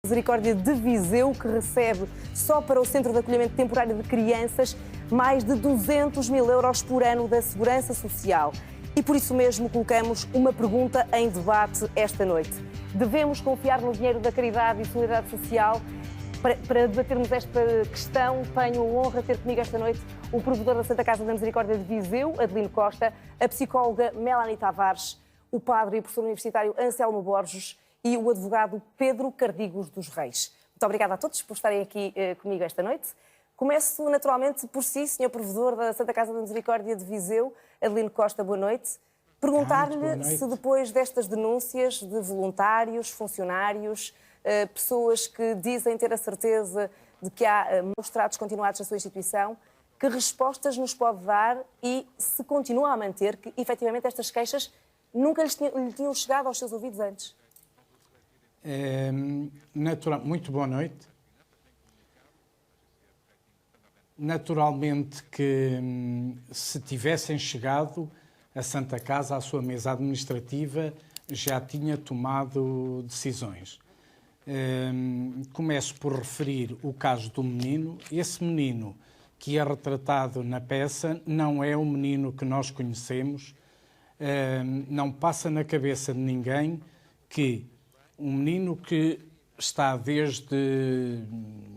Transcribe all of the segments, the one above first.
Misericórdia de Viseu, que recebe só para o Centro de Acolhimento Temporário de Crianças mais de 200 mil euros por ano da Segurança Social. E por isso mesmo colocamos uma pergunta em debate esta noite. Devemos confiar no dinheiro da caridade e solidariedade social? Para debatermos esta questão, tenho a honra de ter comigo esta noite o provedor da Santa Casa da Misericórdia de Viseu, Adelino Costa, a psicóloga Melanie Tavares, o padre e professor universitário Anselmo Borges e o advogado Pedro Cardigos dos Reis. Muito obrigada a todos por estarem aqui comigo esta noite. Começo naturalmente por si, Sr. Provedor da Santa Casa da Misericórdia de Viseu, Adelino Costa, boa noite. Perguntar-lhe se depois destas denúncias de voluntários, funcionários, pessoas que dizem ter a certeza de que há maus tratos continuados na sua instituição, que respostas nos pode dar e se continua a manter que, efetivamente, estas queixas nunca lhe tinham chegado aos seus ouvidos antes? Muito boa noite. Naturalmente que se tivessem chegado a Santa Casa, à sua mesa administrativa, já tinha tomado decisões. Começo por referir o caso do menino. Esse menino que é retratado na peça não é o menino que nós conhecemos. Não passa na cabeça de ninguém que um menino que está desde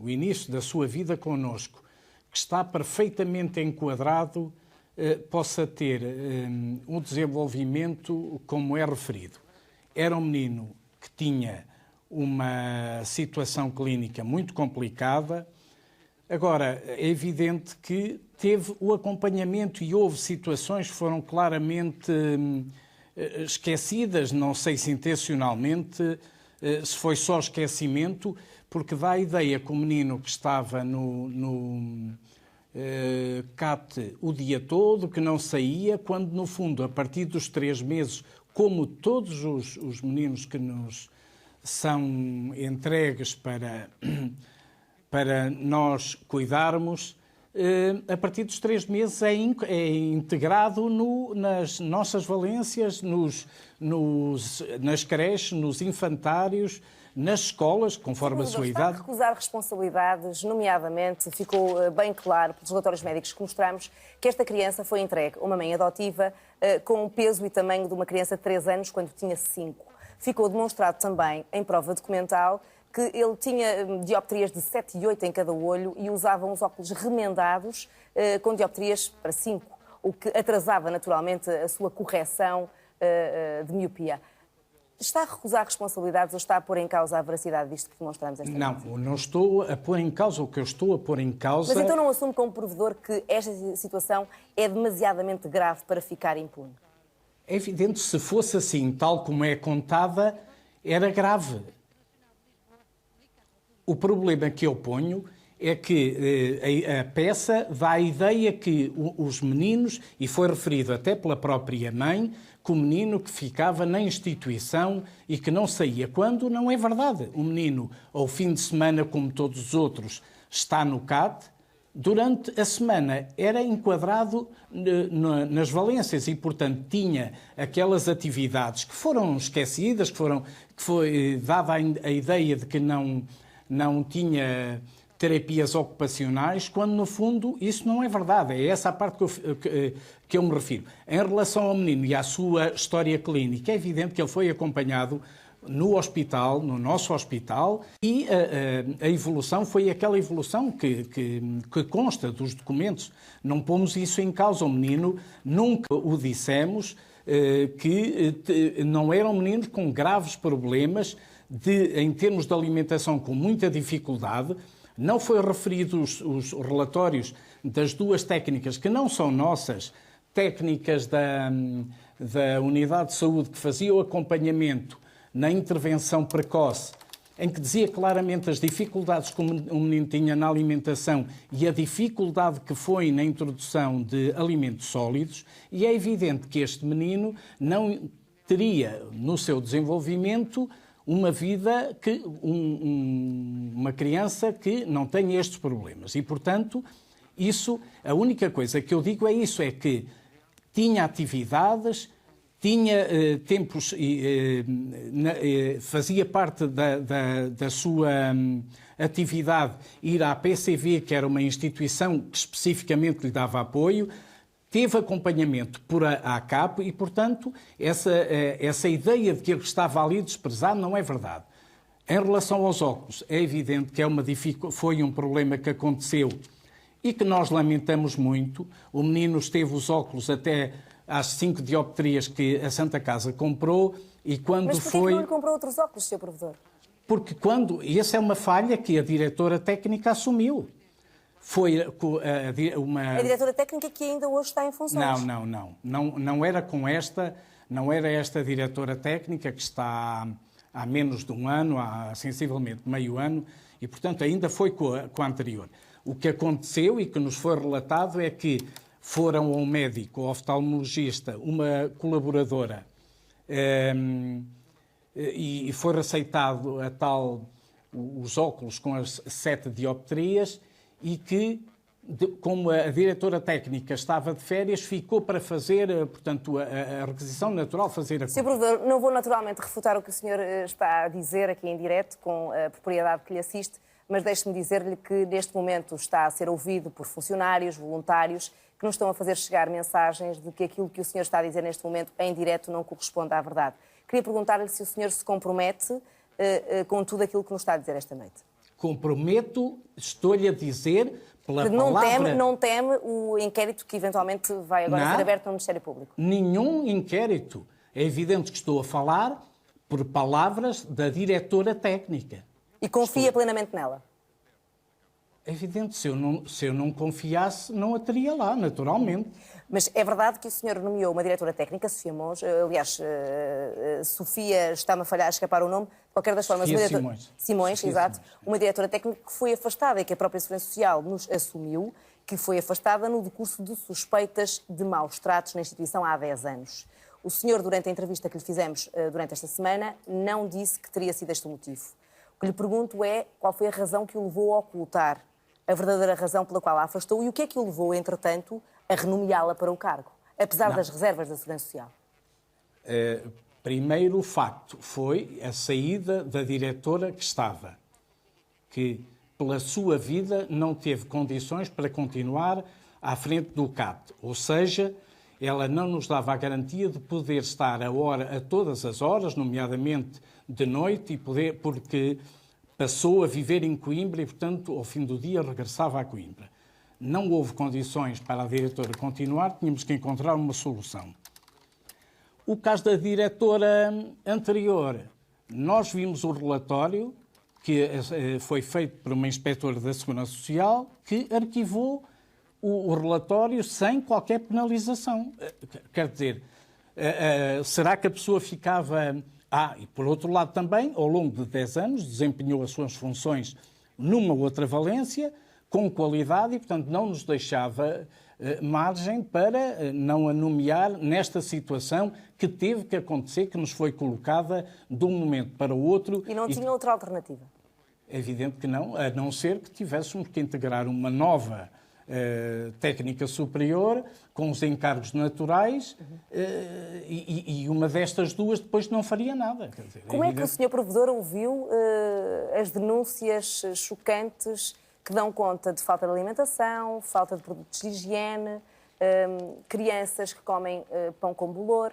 o início da sua vida connosco, que está perfeitamente enquadrado, possa ter um desenvolvimento como é referido. Era um menino que tinha uma situação clínica muito complicada. Agora, é evidente que teve o acompanhamento e houve situações que foram claramente esquecidas, não sei se intencionalmente, se foi só esquecimento, porque dá a ideia que o menino que estava no CAT o dia todo, que não saía, quando no fundo, a partir dos 3 meses, como todos os meninos que nos são entregues para nós cuidarmos, a partir dos 3 meses é integrado nas nossas valências, nas creches, nos infantários, nas escolas, conforme a sua idade. Está a recusar responsabilidades, nomeadamente, ficou bem claro pelos relatórios médicos que mostramos que esta criança foi entregue a uma mãe adotiva com o peso e tamanho de uma criança de 3 anos quando tinha 5. Ficou demonstrado também em prova documental que ele tinha dioptrias de 7 e 8 em cada olho e usava uns óculos remendados com dioptrias para 5, o que atrasava naturalmente a sua correção de miopia. Está a recusar responsabilidades ou está a pôr em causa a veracidade disto que demonstramos esta noite? Não estou a pôr em causa. O que eu estou a pôr em causa... Mas então não assume como provedor que esta situação é demasiadamente grave para ficar impune? É evidente, se fosse assim, tal como é contada, era grave. O problema que eu ponho é que a peça dá a ideia que os meninos, e foi referido até pela própria mãe, que o menino que ficava na instituição e que não saía, quando não é verdade. O menino, ao fim de semana, como todos os outros, está no CAT, durante a semana era enquadrado nas valências e, portanto, tinha aquelas atividades que foram esquecidas, que foi dada a ideia de que não tinha terapias ocupacionais, quando, no fundo, isso não é verdade. É essa a parte que eu me refiro. Em relação ao menino e à sua história clínica, é evidente que ele foi acompanhado no hospital, no nosso hospital, e a evolução foi aquela evolução que consta dos documentos. Não pomos isso em causa. O menino, nunca o dissemos, que não era um menino com graves problemas em termos de alimentação, com muita dificuldade. Não foi referido os relatórios das 2 técnicas, que não são nossas, técnicas da Unidade de Saúde, que fazia o acompanhamento na intervenção precoce, em que dizia claramente as dificuldades que o menino tinha na alimentação e a dificuldade que foi na introdução de alimentos sólidos, e é evidente que este menino não teria no seu desenvolvimento uma vida, uma criança que não tem estes problemas. E, portanto, a única coisa que eu digo é isso, é que tinha atividades, tinha tempos, fazia parte da sua atividade ir à PCV, que era uma instituição que especificamente lhe dava apoio, teve acompanhamento por a ACAP e, portanto, essa ideia de que ele estava ali desprezado não é verdade. Em relação aos óculos, é evidente que foi um problema que aconteceu e que nós lamentamos muito. O menino teve os óculos até às 5 dioptrias que a Santa Casa comprou e quando Mas porquê que não lhe comprou outros óculos, Sr. Provedor? Porque e essa é uma falha que a diretora técnica assumiu. Foi A diretora técnica que ainda hoje está em funções. Não era com esta, não era esta diretora técnica que está há menos de um ano, há sensivelmente meio ano, e portanto ainda foi com a anterior. O que aconteceu e que nos foi relatado é que foram ao médico, ao oftalmologista, uma colaboradora, e foi receitado os óculos com as 7 dioptrias e que, como a diretora técnica estava de férias, ficou para fazer, portanto, a requisição natural, fazer a Sr. Provedor, não vou naturalmente refutar o que o senhor está a dizer aqui em direto, com a propriedade que lhe assiste, mas deixe-me dizer-lhe que neste momento está a ser ouvido por funcionários, voluntários, que nos estão a fazer chegar mensagens de que aquilo que o senhor está a dizer neste momento em direto não corresponde à verdade. Queria perguntar-lhe se o senhor se compromete com tudo aquilo que nos está a dizer esta noite. Comprometo, estou-lhe a dizer, pela palavra... Não teme o inquérito que eventualmente vai agora ser aberto no Ministério Público? Nenhum inquérito. É evidente que estou a falar por palavras da diretora técnica. E confia plenamente nela? É evidente, se eu não confiasse, não a teria lá, naturalmente. Mas é verdade que o senhor nomeou uma diretora técnica, Sofia Mons, aliás, Sofia, está-me a falhar, a escapar o nome, de qualquer das formas... Simões, exato. Uma diretora técnica que foi afastada e que a própria Segurança Social nos assumiu, que foi afastada no decurso de suspeitas de maus tratos na instituição há 10 anos. O senhor, durante a entrevista que lhe fizemos durante esta semana, não disse que teria sido este o motivo. O que lhe pergunto é qual foi a razão que o levou a ocultar, a verdadeira razão pela qual a afastou e o que é que o levou, entretanto, a renomeá-la para o cargo, apesar das reservas da Segurança Social? Primeiro facto foi a saída da diretora que estava, que pela sua vida não teve condições para continuar à frente do CAT. Ou seja, ela não nos dava a garantia de poder estar a todas as horas, nomeadamente de noite, porque passou a viver em Coimbra e, portanto, ao fim do dia regressava a Coimbra. Não houve condições para a diretora continuar, tínhamos que encontrar uma solução. O caso da diretora anterior, nós vimos o relatório que foi feito por uma inspetora da Segurança Social que arquivou o relatório sem qualquer penalização. Quer dizer, será que a pessoa ficava... e por outro lado também, ao longo de 10 anos, desempenhou as suas funções numa outra valência, com qualidade e, portanto, não nos deixava margem para não a nomear nesta situação que teve que acontecer, que nos foi colocada de um momento para o outro. E não tinha outra alternativa? É evidente que não, a não ser que tivéssemos que integrar uma nova técnica superior, com os encargos naturais, e uma destas duas depois não faria nada. Quer dizer, como é que o Sr. Provedor ouviu as denúncias chocantes que dão conta de falta de alimentação, falta de produtos de higiene, crianças que comem pão com bolor?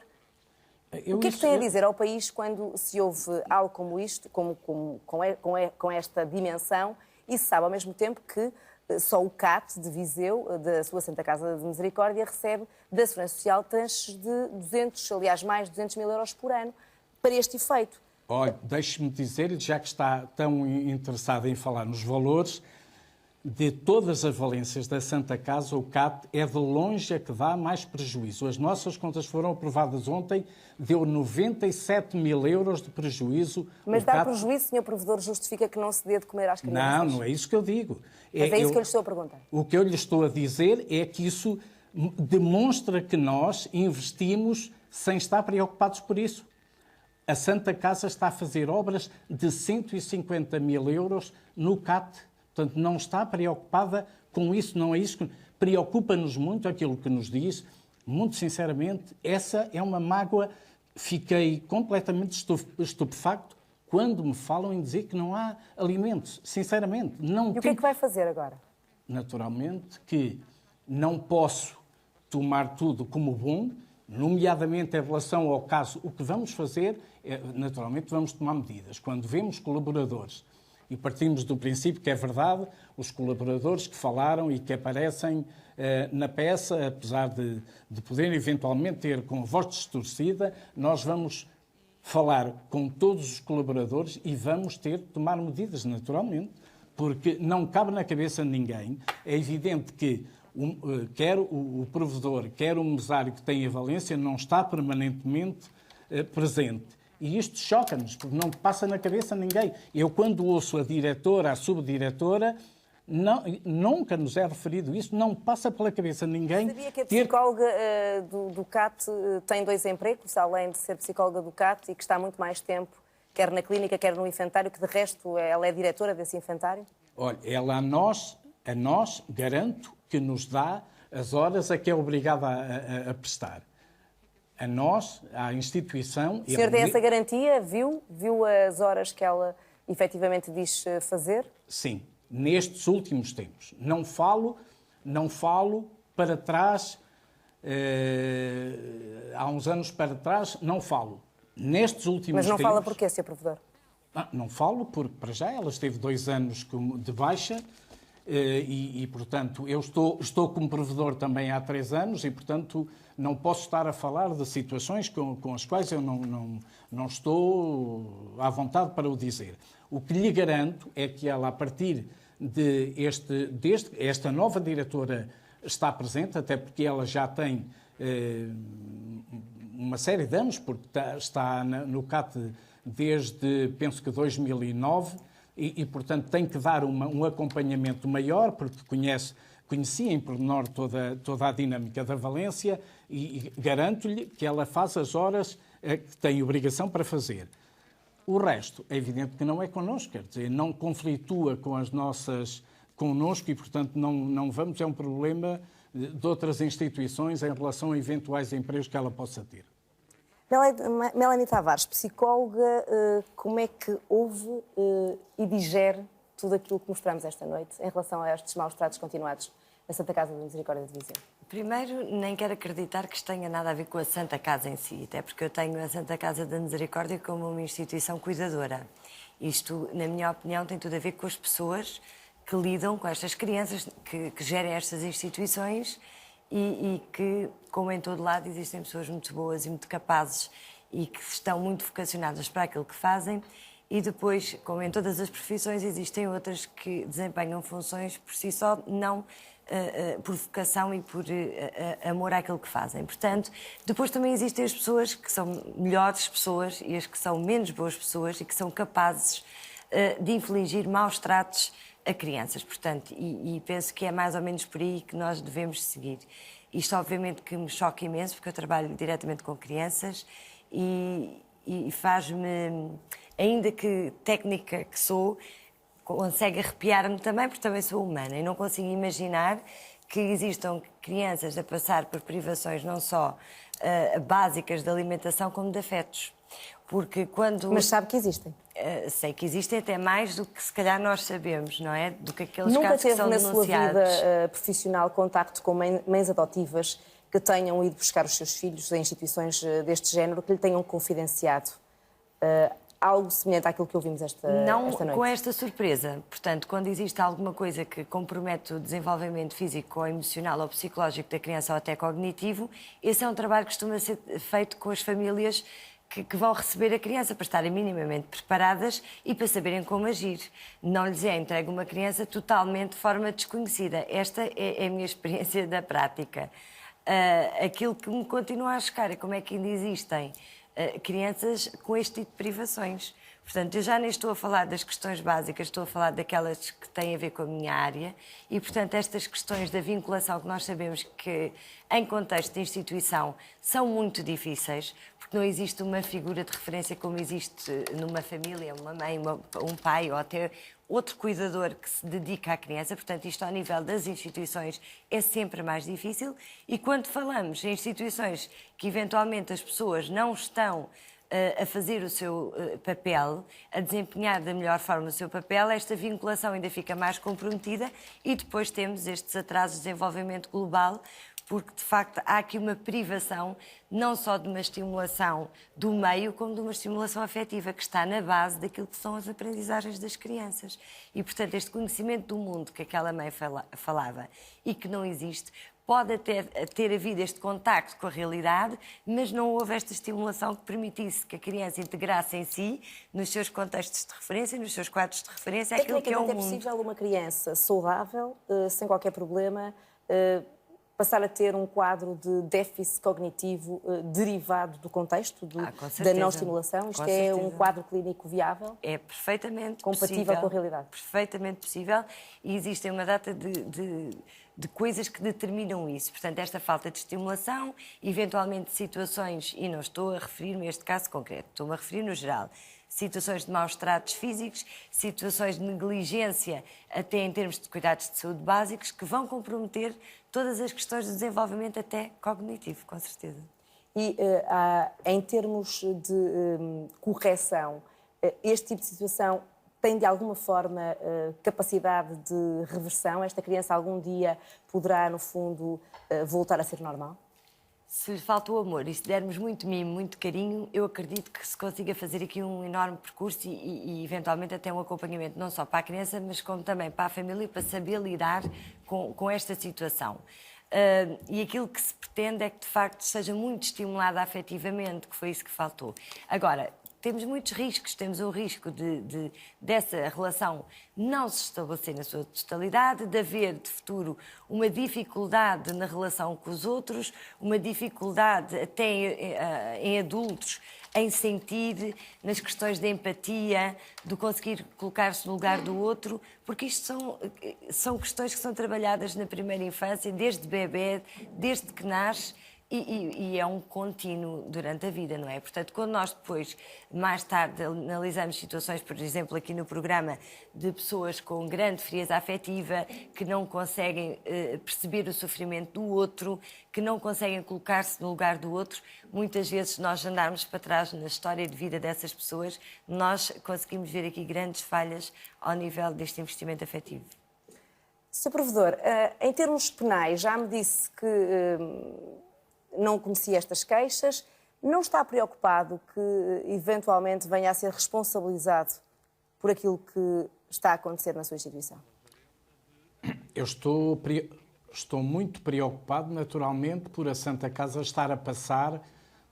O que é que tem a dizer ao país quando se ouve algo como isto, com esta dimensão, e se sabe ao mesmo tempo que só o CAT de Viseu, da sua Santa Casa de Misericórdia, recebe da Segurança Social tranches de mais de 200 mil euros por ano para este efeito? Olha, deixe-me dizer, já que está tão interessado em falar nos valores, de todas as valências da Santa Casa, o CAT é de longe a que dá mais prejuízo. As nossas contas foram aprovadas ontem, deu 97 mil euros de prejuízo. Mas dar prejuízo, Sr. Provedor, justifica que não se dê de comer às crianças? Não é isso que eu digo. Mas é isso que eu lhe estou a perguntar. O que eu lhe estou a dizer é que isso demonstra que nós investimos sem estar preocupados por isso. A Santa Casa está a fazer obras de 150 mil euros no CAT. Portanto, não está preocupada com isso, não é isso que preocupa-nos muito aquilo que nos diz muito sinceramente, essa é uma mágoa. Fiquei completamente estupefacto quando me falam em dizer que não há alimentos. Sinceramente, não E o que é que vai fazer agora? Naturalmente que não posso tomar tudo como bom, nomeadamente em relação ao caso. O que vamos fazer é, naturalmente, vamos tomar medidas. Quando vemos colaboradores, e partimos do princípio que é verdade, os colaboradores que falaram e que aparecem na peça, apesar de poderem eventualmente ter com voz distorcida, nós vamos falar com todos os colaboradores e vamos ter de tomar medidas, naturalmente, porque não cabe na cabeça de ninguém. É evidente que quer o provedor, quer o mesário que tem a Valência, não está permanentemente presente. E isto choca-nos, porque não passa na cabeça de ninguém. Eu, quando ouço a diretora, a subdiretora, nunca nos é referido isso, não passa pela cabeça de ninguém. Sabia que a psicóloga do CAT tem 2 empregos, além de ser psicóloga do CAT, e que está muito mais tempo, quer na clínica, quer no infantário, que de resto ela é diretora desse infantário? Olha, ela a nós garanto que nos dá as horas a que é obrigada a prestar. A nós, à instituição... O senhor tem essa garantia? Viu as horas que ela efetivamente diz fazer? Sim, nestes últimos tempos. Não falo para trás, há uns anos para trás, não falo. Nestes últimos tempos... Mas não fala porquê, Sr. Provedor? Não falo, porque para já ela esteve 2 anos de baixa e portanto, eu estou como provedor também há 3 anos e, portanto, não posso estar a falar de situações com as quais eu não estou à vontade para o dizer. O que lhe garanto é que ela, a partir esta nova diretora está presente, até porque ela já tem uma série de anos, porque está no CAT desde, penso que 2009, e portanto, tem que dar um acompanhamento maior, porque conhecia em pormenor toda a dinâmica da Valência e garanto-lhe que ela faz as horas que tem obrigação para fazer. O resto, é evidente que não é connosco, quer dizer, não conflitua com as nossas connosco e, portanto, não vamos, é um problema de outras instituições em relação a eventuais empregos que ela possa ter. Melanie Tavares, psicóloga, como é que ouve e digere tudo aquilo que mostramos esta noite em relação a estes maus tratos continuados na Santa Casa da Misericórdia de Viseu? Primeiro, nem quero acreditar que isto tenha nada a ver com a Santa Casa em si, até porque eu tenho a Santa Casa da Misericórdia como uma instituição cuidadora. Isto, na minha opinião, tem tudo a ver com as pessoas que lidam com estas crianças, que gerem estas instituições e que, como em todo lado, existem pessoas muito boas e muito capazes e que estão muito vocacionadas para aquilo que fazem. E depois, como em todas as profissões, existem outras que desempenham funções por si só, não por vocação e por amor àquilo que fazem. Portanto, depois também existem as pessoas que são melhores pessoas e as que são menos boas pessoas e que são capazes de infligir maus tratos a crianças. Portanto, e penso que é mais ou menos por aí que nós devemos seguir. Isto, obviamente, que me choca imenso, porque eu trabalho diretamente com crianças e faz-me, ainda que técnica que sou, consegue arrepiar-me também, porque também sou humana e não consigo imaginar que existam crianças a passar por privações não só básicas de alimentação como de afetos. Porque quando... Mas sabe que existem? Sei que existem até mais do que se calhar nós sabemos, não é? Do que aqueles casos que são denunciados. Nunca teve na sua vida profissional contacto com mães adotivas que tenham ido buscar os seus filhos em instituições deste género, que lhe tenham confidenciado algo semelhante àquilo que ouvimos esta noite? Não com esta surpresa. Portanto, quando existe alguma coisa que compromete o desenvolvimento físico ou emocional ou psicológico da criança ou até cognitivo, esse é um trabalho que costuma ser feito com as famílias que vão receber a criança, para estarem minimamente preparadas e para saberem como agir. Não lhes é entregue uma criança totalmente de forma desconhecida. Esta é a minha experiência da prática. Aquilo que me continua a chocar é como é que ainda existem crianças com este tipo de privações. Portanto, eu já nem estou a falar das questões básicas, estou a falar daquelas que têm a ver com a minha área e, portanto, estas questões da vinculação que nós sabemos que, em contexto de instituição, são muito difíceis, porque não existe uma figura de referência como existe numa família, uma mãe, um pai ou até outro cuidador que se dedica à criança, portanto, isto ao nível das instituições é sempre mais difícil. E quando falamos em instituições que eventualmente as pessoas não estão a fazer o seu papel, a desempenhar da melhor forma o seu papel, esta vinculação ainda fica mais comprometida e depois temos estes atrasos de desenvolvimento global, porque de facto há aqui uma privação não só de uma estimulação do meio, como de uma estimulação afetiva que está na base daquilo que são as aprendizagens das crianças. E portanto este conhecimento do mundo que aquela mãe falava e que não existe, pode até ter havido este contacto com a realidade, mas não houve esta estimulação que permitisse que a criança integrasse em si, nos seus contextos de referência, nos seus quadros de referência, aquilo que é o mundo. É possível uma criança saudável, sem qualquer problema, passar a ter um quadro de déficit cognitivo derivado do contexto, da não estimulação? Isto é um quadro clínico viável? É perfeitamente compatível possível, com a realidade? Perfeitamente possível, e existem uma data de coisas que determinam isso. Portanto, esta falta de estimulação, eventualmente situações, e não estou a referir-me a este caso concreto, estou-me a referir no geral, situações de maus tratos físicos, situações de negligência, até em termos de cuidados de saúde básicos, que vão comprometer todas as questões de desenvolvimento, até cognitivo, com certeza. E em termos de correção, este tipo de situação tem de alguma forma capacidade de reversão? Esta criança algum dia poderá, no fundo, voltar a ser normal? Se lhe falta o amor e se dermos muito mimo, muito carinho, eu acredito que se consiga fazer aqui um enorme percurso e eventualmente até um acompanhamento não só para a criança, mas como também para a família, para saber lidar com esta situação. E aquilo que se pretende é que, de facto, seja muito estimulada afetivamente, que foi isso que faltou. Agora, temos muitos riscos. Temos o risco dessa relação não se estabelecer na sua totalidade, de haver, de futuro, uma dificuldade na relação com os outros, uma dificuldade até em adultos em sentir, nas questões de empatia, de conseguir colocar-se no lugar do outro, porque isto são questões que são trabalhadas na primeira infância, desde bebê, desde que nasce, e é um contínuo durante a vida, não é? Portanto, quando nós depois, mais tarde, analisamos situações, por exemplo, aqui no programa, de pessoas com grande frieza afetiva, que não conseguem perceber o sofrimento do outro, que não conseguem colocar-se no lugar do outro, muitas vezes, se nós andarmos para trás na história de vida dessas pessoas, nós conseguimos ver aqui grandes falhas ao nível deste investimento afetivo. Sr. Provedor, em termos penais, já me disse que não conhecia estas queixas. Não está preocupado que eventualmente venha a ser responsabilizado por aquilo que está a acontecer na sua instituição? Eu estou muito preocupado, naturalmente, por a Santa Casa estar a passar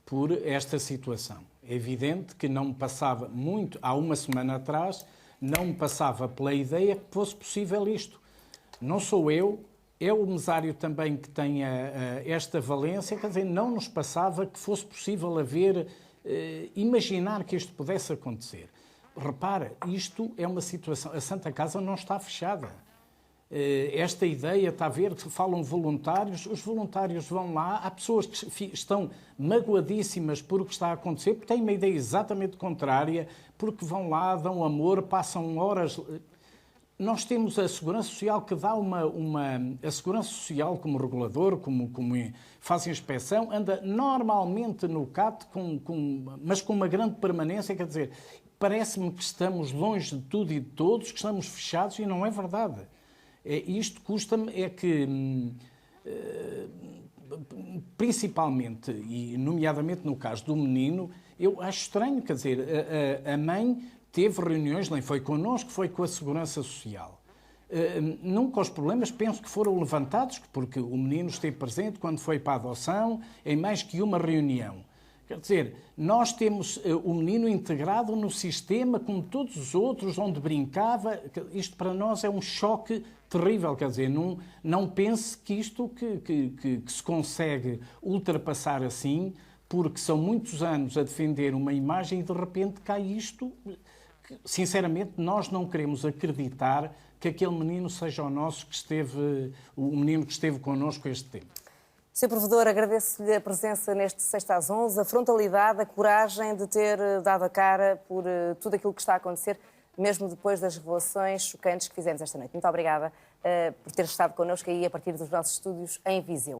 por esta situação. É evidente que não me passava muito, há uma semana atrás, não me passava pela ideia que fosse possível isto. Não sou eu, é o mesário também que tem esta valência, quer dizer, não nos passava que fosse possível imaginar que isto pudesse acontecer. Repara, isto é uma situação, a Santa Casa não está fechada. Esta ideia, está a ver, falam voluntários, os voluntários vão lá, há pessoas que estão magoadíssimas por o que está a acontecer, porque têm uma ideia exatamente contrária, porque vão lá, dão amor, passam horas. Nós temos a Segurança Social que dá a Segurança Social como regulador, como faz inspeção, anda normalmente no CAT, mas com uma grande permanência, quer dizer, parece-me que estamos longe de tudo e de todos, que estamos fechados, e não é verdade. Isto custa-me, é que, principalmente, e nomeadamente no caso do menino, eu acho estranho, quer dizer, a mãe teve reuniões, nem foi connosco, foi com a Segurança Social. Nunca os problemas, penso que foram levantados, porque o menino esteve presente quando foi para a adoção, em mais que uma reunião. Quer dizer, nós temos o menino integrado no sistema, como todos os outros, onde brincava. Isto para nós é um choque terrível, quer dizer, não pense que isto que se consegue ultrapassar assim, porque são muitos anos a defender uma imagem e de repente cai isto. Sinceramente, nós não queremos acreditar que aquele menino seja o nosso, o menino que esteve connosco este tempo. Sr. Provedor, agradeço-lhe a presença neste 6 às 11, a frontalidade, a coragem de ter dado a cara por tudo aquilo que está a acontecer. mesmo depois das revelações chocantes que fizemos esta noite. Muito obrigada por ter estado connosco aí a partir dos nossos estúdios em Viseu.